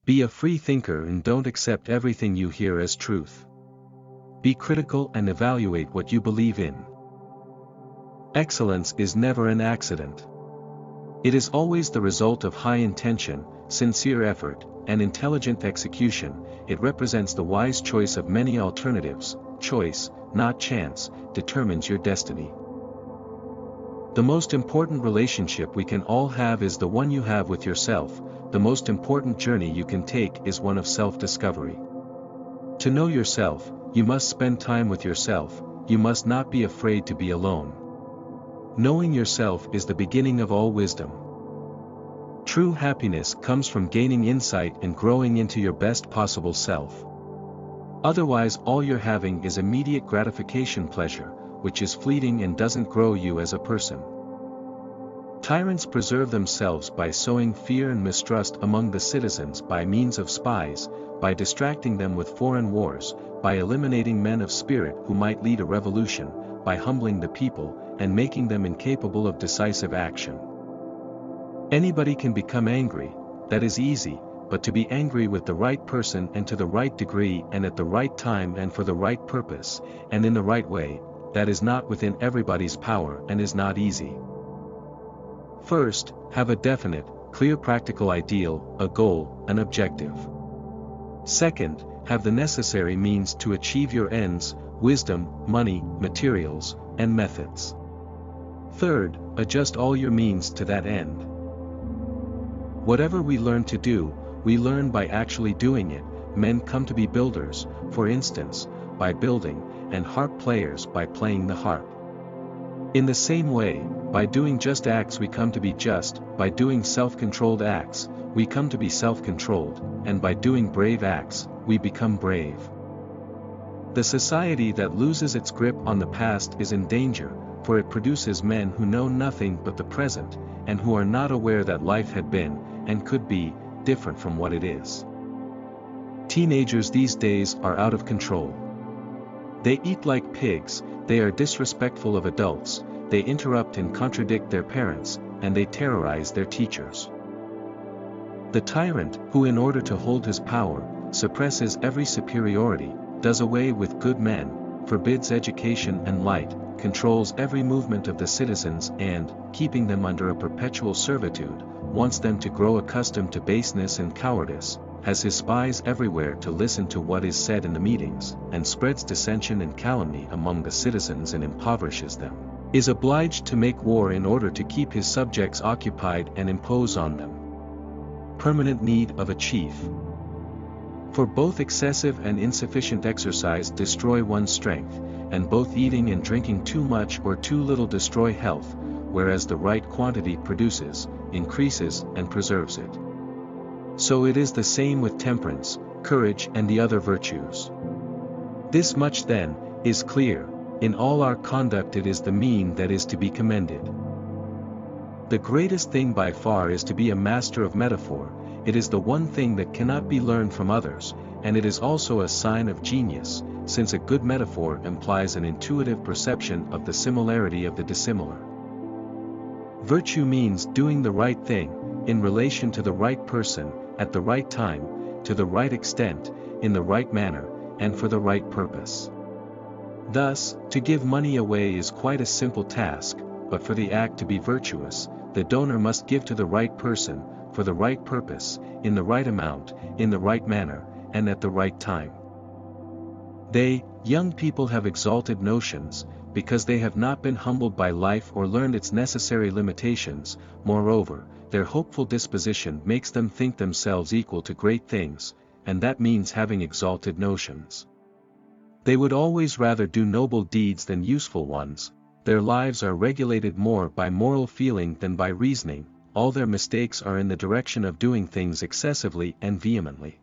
Be a free thinker and don't accept everything you hear as truth. Be critical and evaluate what you believe in. Excellence is never an accident. It is always the result of high intention, sincere effort, and intelligent execution. It represents the wise choice of many alternatives. Choice, not chance, determines your destiny. The most important relationship we can all have is the one you have with yourself. The most important journey you can take is one of self-discovery. To know yourself, you must spend time with yourself. You must not be afraid to be alone. Knowing yourself is the beginning of all wisdom. True happiness comes from gaining insight and growing into your best possible self. Otherwise, all you're having is immediate gratification pleasure, which is fleeting and doesn't grow you as a person. Tyrants preserve themselves by sowing fear and mistrust among the citizens by means of spies, by distracting them with foreign wars, by eliminating men of spirit who might lead a revolution, by humbling the people, and making them incapable of decisive action. Anybody can become angry, that is easy, but to be angry with the right person and to the right degree and at the right time and for the right purpose, and in the right way, that is not within everybody's power and is not easy. First, have a definite, clear practical ideal, a goal, an objective. Second, have the necessary means to achieve your ends, wisdom, money, materials, and methods. Third, adjust all your means to that end. Whatever we learn to do, we learn by actually doing it. Men come to be builders, for instance, by building, and harp players by playing the harp. In the same way, by doing just acts we come to be just, by doing self-controlled acts, we come to be self-controlled, and by doing brave acts, we become brave. The society that loses its grip on the past is in danger, for it produces men who know nothing but the present, and who are not aware that life had been, and could be, different from what it is. Teenagers these days are out of control. They eat like pigs, they are disrespectful of adults, they interrupt and contradict their parents, and they terrorize their teachers. The tyrant, who in order to hold his power, suppresses every superiority, does away with good men, forbids education and light, controls every movement of the citizens and, keeping them under a perpetual servitude, wants them to grow accustomed to baseness and cowardice, has his spies everywhere to listen to what is said in the meetings, and spreads dissension and calumny among the citizens and impoverishes them, is obliged to make war in order to keep his subjects occupied and impose on them. Permanent need of a chief. For both excessive and insufficient exercise destroy one's strength, and both eating and drinking too much or too little destroy health, whereas the right quantity produces, increases and preserves it. So it is the same with temperance, courage and the other virtues. This much then, is clear, in all our conduct it is the mean that is to be commended. The greatest thing by far is to be a master of metaphor. It is the one thing that cannot be learned from others, and it is also a sign of genius, since a good metaphor implies an intuitive perception of the similarity of the dissimilar. Virtue means doing the right thing, in relation to the right person, at the right time, to the right extent, in the right manner, and for the right purpose. Thus, to give money away is quite a simple task, but for the act to be virtuous, the donor must give to the right person, for the right purpose, in the right amount, in the right manner, and at the right time. They, young people, have exalted notions, because they have not been humbled by life or learned its necessary limitations. Moreover, their hopeful disposition makes them think themselves equal to great things, and that means having exalted notions. They would always rather do noble deeds than useful ones. Their lives are regulated more by moral feeling than by reasoning. All their mistakes are in the direction of doing things excessively and vehemently.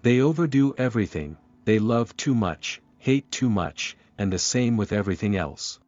They overdo everything, they love too much, hate too much, and the same with everything else.